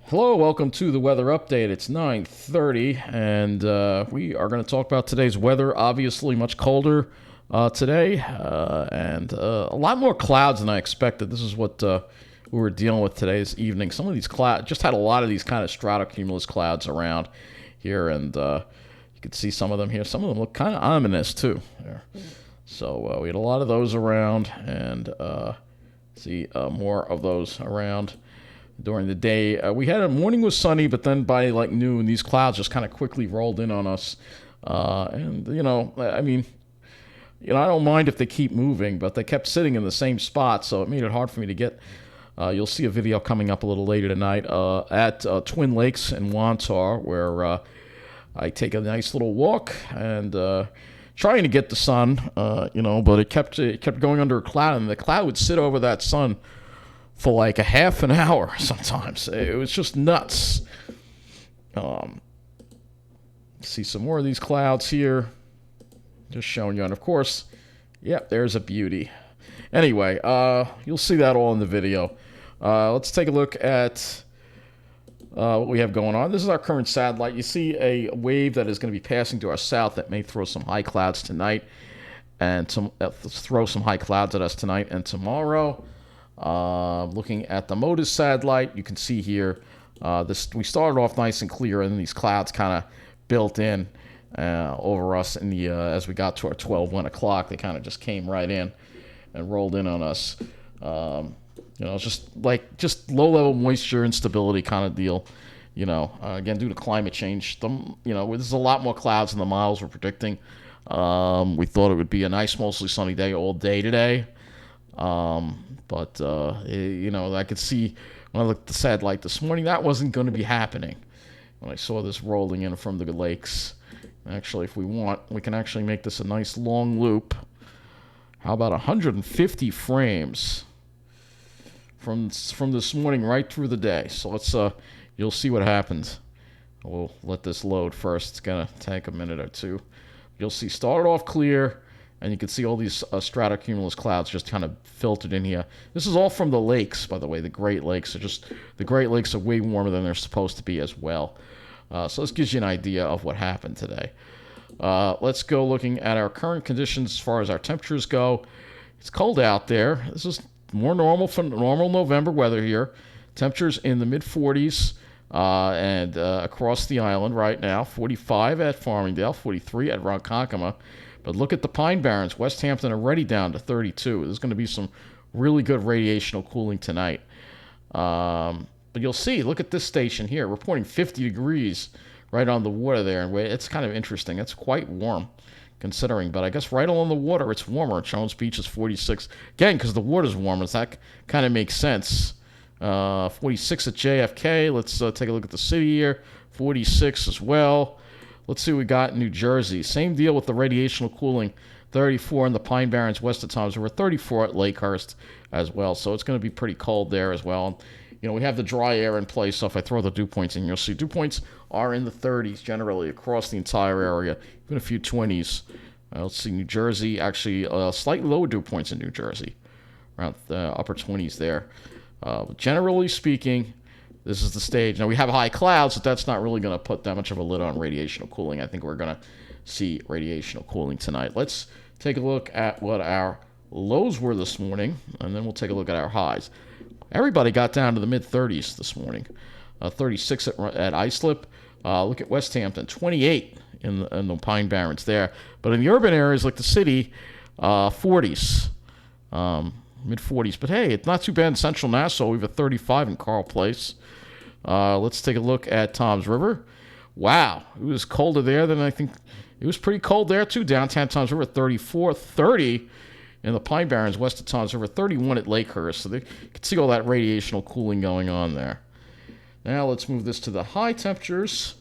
Hello, welcome to the weather update. It's 9:30, and we are going to talk about today's weather. Obviously, much colder today, and a lot more clouds than I expected. This is what we were dealing with today's evening. Some of these clouds just had a lot of these kind of stratocumulus clouds around here, and you can see some of them here. Some of them look kind of ominous too. There. So we had a lot of those around, and see more of those around during the day. We had a morning was sunny, but then by like noon, these clouds just kind of quickly rolled in on us. And I don't mind if they keep moving, but they kept sitting in the same spot, so it made it hard for me to get. You'll see a video coming up a little later tonight at Twin Lakes in Wanda, where I take a nice little walk and trying to get the sun, but it kept going under a cloud, and the cloud would sit over that sun for like a half an hour sometimes. It was just nuts. See some more of these clouds here. Just showing you. And of course, yep, there's a beauty. Anyway, you'll see that all in the video. Let's take a look at what we have going on. This is our current satellite. You see a wave that is going to be passing to our south that may throw some high clouds tonight and throw some high clouds at us tonight and tomorrow. Looking at the MODIS satellite, you can see here, we started off nice and clear, and then these clouds kind of built in over us in the as we got to our 1 o'clock. They kind of just came right in and rolled in on us. It's just low-level moisture instability kind of deal. Again, due to climate change, there's a lot more clouds than the models were predicting. We thought it would be a nice, mostly sunny day all day today. But I could see when I looked at the satellite this morning, that wasn't going to be happening. When I saw this rolling in from the lakes. Actually, if we want, we can actually make this a nice long loop. How about 150 frames from this morning right through the day? So let's, you'll see what happens. We'll let this load first. It's going to take a minute or two. You'll see, started off clear. And you can see all these stratocumulus clouds just kind of filtered in here. This is all from the lakes, by the way. The Great Lakes the Great Lakes are way warmer than they're supposed to be as well. So this gives you an idea of what happened today. Let's go looking at our current conditions as far as our temperatures go. It's cold out there. This is more normal for normal November weather here. Temperatures in the mid-40s and across the island right now. 45 at Farmingdale, 43 at Ronkonkoma. But look at the Pine Barrens. West Hampton already down to 32. There's going to be some really good radiational cooling tonight. But you'll see, look at this station here, reporting 50 degrees right on the water there. And it's kind of interesting. It's quite warm considering. But I guess right along the water, it's warmer. Jones Beach is 46. Again, because the water's warmer. So that kind of makes sense. 46 at JFK. Let's take a look at the city here. 46 as well. Let's see what we got in New Jersey. Same deal with the radiational cooling. 34 in the Pine Barrens west of Toms River. 34 at Lakehurst as well. So it's going to be pretty cold there as well. We have the dry air in place. So if I throw the dew points in, you'll see dew points are in the 30s generally across the entire area. Even a few 20s. Let's see, New Jersey, actually slightly lower dew points in New Jersey. Around the upper 20s there. Generally speaking, this is the stage. Now, we have high clouds, but that's not really going to put that much of a lid on radiational cooling. I think we're going to see radiational cooling tonight. Let's take a look at what our lows were this morning, and then we'll take a look at our highs. Everybody got down to the mid-30s this morning. 36 at Islip. Look at West Hampton, 28 in the Pine Barrens there. But in the urban areas like the city, 40s. Mid-40s. But hey, it's not too bad in central Nassau. We have a 35 in Carl Place. Let's take a look at Toms River. Wow, it was colder there than I think. It was pretty cold there too. Downtown Toms River, 34, 30 in the Pine Barrens west of Toms River, 31 at Lakehurst. So you can see all that radiational cooling going on there. Now let's move this to the high temperatures.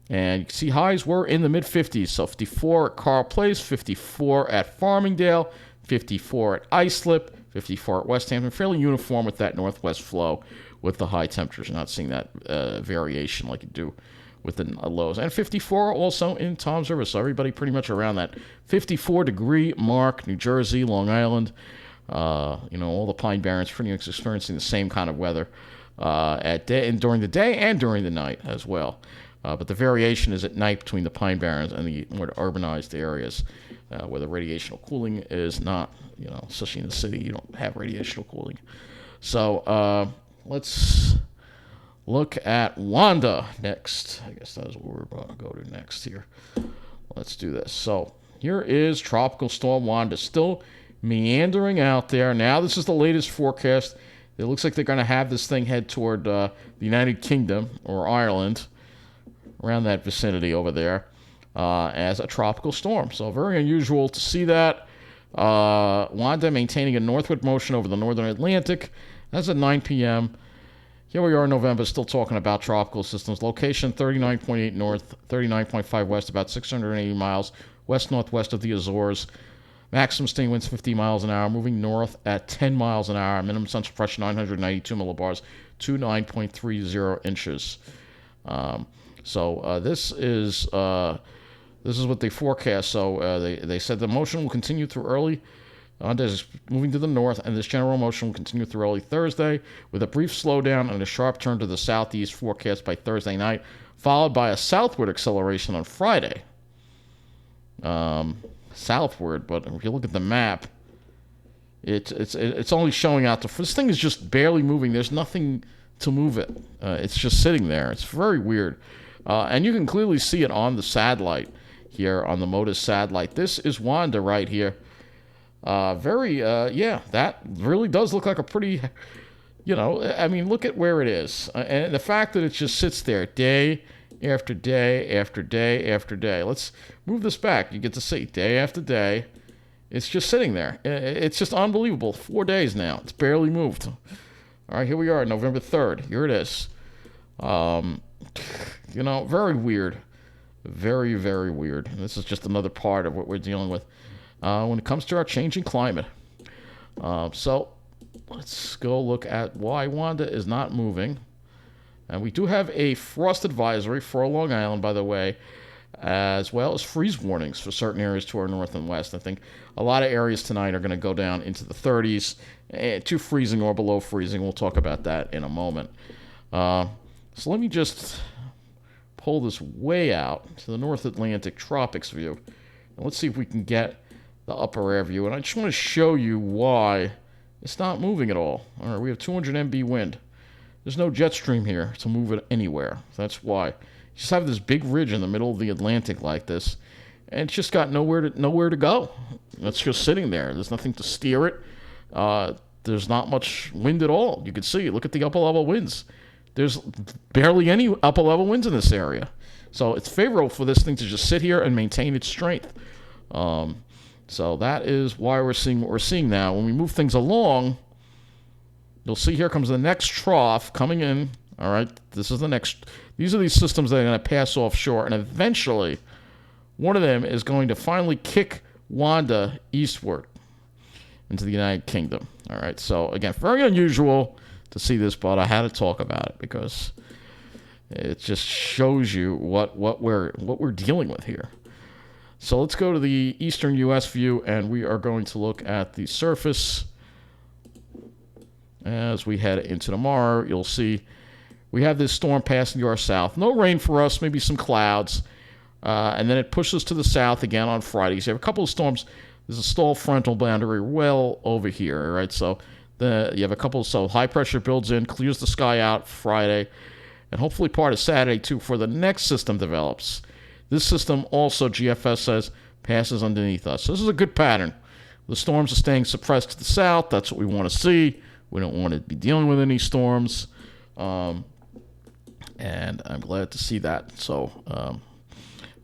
And you can see highs were in the mid-50s. So 54 at Carl Place, 54 at Farmingdale, 54 at Islip, 54 at West Hampton. Fairly uniform with that northwest flow with the high temperatures. You're not seeing that variation like you do with the lows. And 54 also in Toms River. So everybody pretty much around that 54-degree mark. New Jersey, Long Island, All the Pine Barrens pretty much experiencing the same kind of weather at day and during the day and during the night as well. But the variation is at night between the Pine Barrens and the more urbanized areas where the radiational cooling is not, especially in the city, you don't have radiational cooling. So let's look at Wanda next. I guess that is what we're about to go to next here. Let's do this. So here is Tropical Storm Wanda still meandering out there. Now this is the latest forecast. It looks like they're going to have this thing head toward the United Kingdom or Ireland, around that vicinity over there, as a tropical storm. So very unusual to see that. Wanda maintaining a northward motion over the northern Atlantic. That's at 9 p.m. Here we are in November, still talking about tropical systems. Location 39.8 north, 39.5 west, about 680 miles west-northwest of the Azores. Maximum steady winds 50 miles an hour, moving north at 10 miles an hour. Minimum central pressure 992 millibars to 9.30 inches. So this is what they forecast. So they said the motion will continue through early. Is moving to the north, and this general motion will continue through early Thursday, with a brief slowdown and a sharp turn to the southeast forecast by Thursday night, followed by a southward acceleration on Friday. Southward, but if you look at the map, it's only showing out. This thing is just barely moving. There's nothing to move it. It's just sitting there. It's very weird. And you can clearly see it on the satellite here, on the MODIS satellite. This is Wanda right here. That really does look like a pretty, look at where it is. And the fact that it just sits there day after day after day after day. Let's move this back. You get to see day after day. It's just sitting there. It's just unbelievable. 4 days now. It's barely moved. All right, here we are, November 3rd. Here it is. Very weird. Very, very weird. And this is just another part of what we're dealing with when it comes to our changing climate. So let's go look at why Wanda is not moving. And we do have a frost advisory for Long Island, by the way, as well as freeze warnings for certain areas to our north and west. I think a lot of areas tonight are going to go down into the 30s to freezing or below freezing. We'll talk about that in a moment. So let me just pull this way out to the North Atlantic tropics view. And let's see if we can get the upper air view. And I just want to show you why it's not moving at all. All right, we have 200 MB wind. There's no jet stream here to move it anywhere. That's why. You just have this big ridge in the middle of the Atlantic like this, and it's just got nowhere to go. It's just sitting there. There's nothing to steer it. There's not much wind at all. You can see. Look at the upper level winds. There's barely any upper level winds in this area. So it's favorable for this thing to just sit here and maintain its strength. So that is why we're seeing what we're seeing now. When we move things along, you'll see here comes the next trough coming in. All right, this is the next. These are these systems that are going to pass offshore, and eventually one of them is going to finally kick Wanda eastward into the United Kingdom. All right, so again, very unusual to see this, but I had to talk about it because it just shows you what we're dealing with here. So let's go to the eastern U.S. view, and we are going to look at the surface. As we head into tomorrow, you'll see we have this storm passing to our south. No rain for us, maybe some clouds. And then it pushes to the south again on Friday. So you have a couple of storms. There's a stall frontal boundary well over here, right? So you have a couple, so high pressure builds in, clears the sky out Friday, and hopefully part of Saturday too before the next system develops. This system also, GFS says, passes underneath us. So this is a good pattern. The storms are staying suppressed to the south. That's what we want to see. We don't want to be dealing with any storms. And I'm glad to see that. So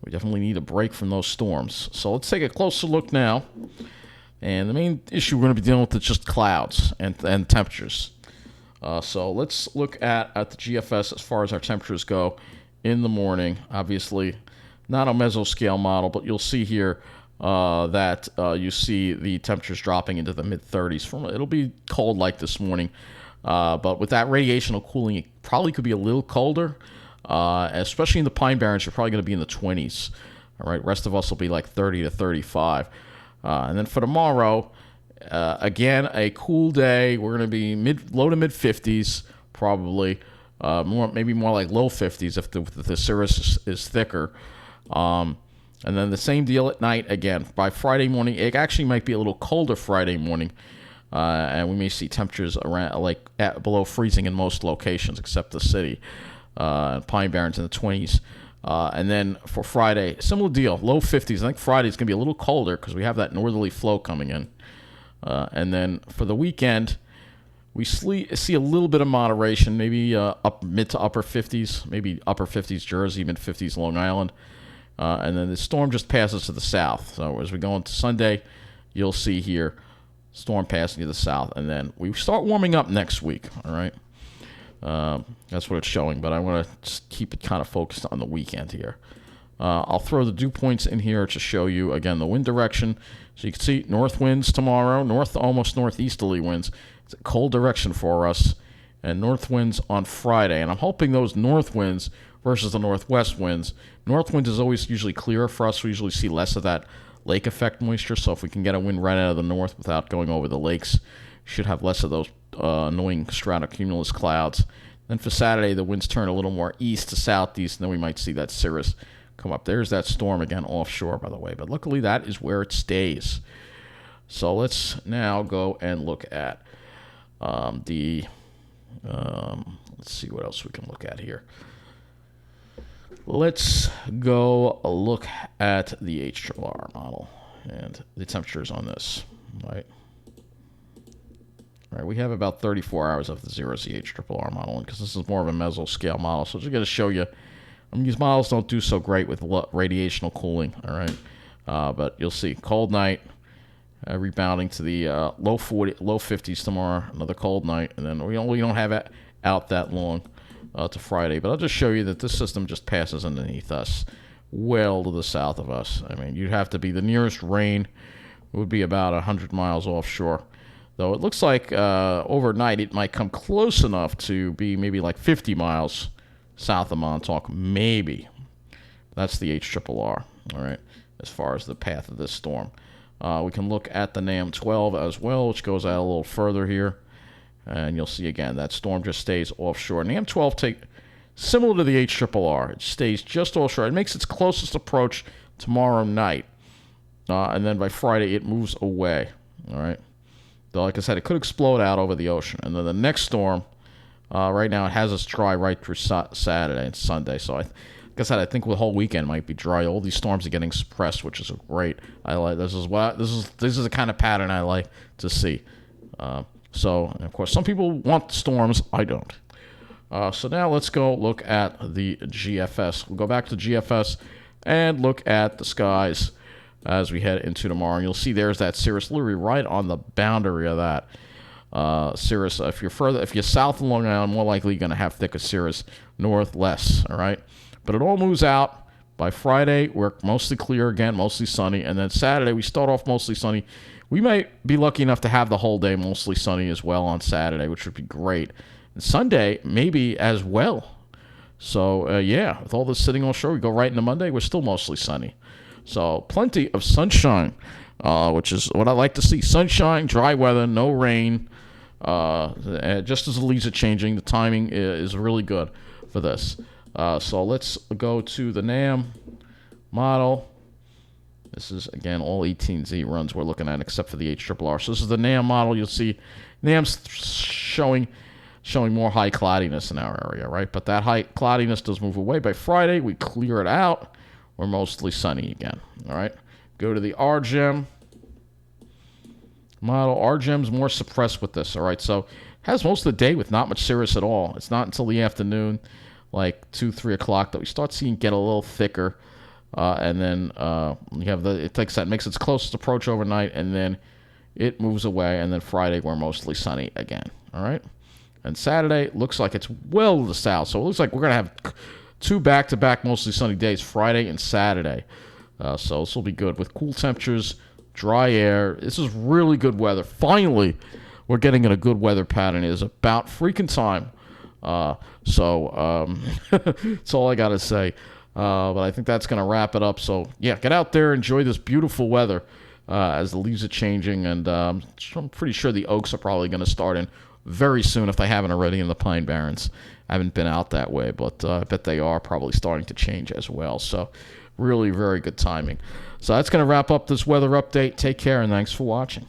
we definitely need a break from those storms. So let's take a closer look now. And the main issue we're going to be dealing with is just clouds and temperatures. So let's look at the GFS as far as our temperatures go in the morning. Obviously, not a mesoscale model, but you'll see here that you see the temperatures dropping into the mid-30s. It'll be cold like this morning, but with that radiational cooling, it probably could be a little colder, especially in the Pine Barrens. You're probably going to be in the 20s. All right, rest of us will be like 30 to 35. And then for tomorrow, Again, a cool day. We're going to be low to mid 50s, probably. Maybe more like low 50s if the cirrus is thicker. And then the same deal at night again. By Friday morning, it actually might be a little colder Friday morning. And we may see temperatures around below freezing in most locations except the city. Pine Barrens in the 20s. And then for Friday, similar deal, low 50s. I think Friday's going to be a little colder because we have that northerly flow coming in. And then for the weekend, we see a little bit of moderation, maybe mid to upper 50s, maybe upper 50s Jersey, mid 50s Long Island. And then the storm just passes to the south. So as we go into Sunday, you'll see here storm passing to the south. And then we start warming up next week, all right? That's what it's showing, but I want to just keep it kind of focused on the weekend here. I'll throw the dew points in here to show you, again, the wind direction. So you can see north winds tomorrow, almost northeasterly winds. It's a cold direction for us, and north winds on Friday. And I'm hoping those north winds versus the northwest winds. North winds is always usually clearer for us. We usually see less of that lake effect moisture, so if we can get a wind right out of the north without going over the lakes, we should have less of those annoying stratocumulus clouds. Then for Saturday, the winds turn a little more east to southeast, and then we might see that cirrus come up. There's that storm again offshore, by the way, but luckily that is where it stays. So let's now go and look at let's see what else we can look at here. Let's go look at the HRR model and the temperatures on this, right? All right, we have about 34 hours of the 0Z HRR model, because this is more of a mesoscale model. So just going to show you, these models don't do so great with radiational cooling, all right? But you'll see, cold night, rebounding to the low 50s tomorrow, another cold night, and then we don't have it out that long to Friday. But I'll just show you that this system just passes underneath us, well to the south of us. I mean, you'd have to be, the nearest rain would be about 100 miles offshore. Though it looks like overnight it might come close enough to be maybe like 50 miles south of Montauk, maybe. That's the HRRR, all right, as far as the path of this storm. We can look at the NAM-12 as well, which goes out a little further here. And you'll see, again, that storm just stays offshore. NAM-12, similar to the HRRR, it stays just offshore. It makes its closest approach tomorrow night. And then by Friday, it moves away, all right? Though, like I said, it could explode out over the ocean. And then the next storm, right now, it has us dry right through Saturday and Sunday. So, like I said, I think the whole weekend might be dry. All these storms are getting suppressed, which is great. I like this is the kind of pattern I like to see. So, of course, some people want storms. I don't. So now let's go look at the GFS. We'll go back to GFS and look at the skies as we head into tomorrow. And you'll see there's that cirrus literally right on the boundary of that cirrus. If you're south of Long Island, more likely you're going to have thicker cirrus. North, less, all right? But it all moves out. By Friday, we're mostly clear again, mostly sunny. And then Saturday, we start off mostly sunny. We might be lucky enough to have the whole day mostly sunny as well on Saturday, which would be great. And Sunday, maybe as well. So, yeah, with all this sitting offshore, we go right into Monday, we're still mostly sunny. So plenty of sunshine, which is what I like to see. Sunshine, dry weather, no rain. Just as the leaves are changing, the timing is really good for this. So let's go to the NAM model. This is, again, all 18Z runs we're looking at except for the HRRR. So this is the NAM model. You'll see NAM's showing more high cloudiness in our area, right? But that high cloudiness does move away. By Friday, we clear it out. We're mostly sunny again, all right? Go to the RGEM model. RGEM's more suppressed with this, all right? So it has most of the day with not much cirrus at all. It's not until the afternoon, like 2, 3 o'clock, that we start seeing it get a little thicker. And then you have it takes that, makes its closest approach overnight, and then it moves away. And then Friday, we're mostly sunny again, all right? And Saturday looks like it's well to the south. So it looks like we're going to have 2 back-to-back mostly sunny days, Friday and Saturday. So this will be good with cool temperatures, dry air. This is really good weather. Finally, we're getting in a good weather pattern. It is about freaking time. So that's all I got to say. But I think that's going to wrap it up. So, yeah, get out there, enjoy this beautiful weather as the leaves are changing, and I'm pretty sure the oaks are probably going to start in very soon if they haven't already in the Pine Barrens. I haven't been out that way, but I bet they are probably starting to change as well. So really very good timing. So that's going to wrap up this weather update. Take care, and thanks for watching.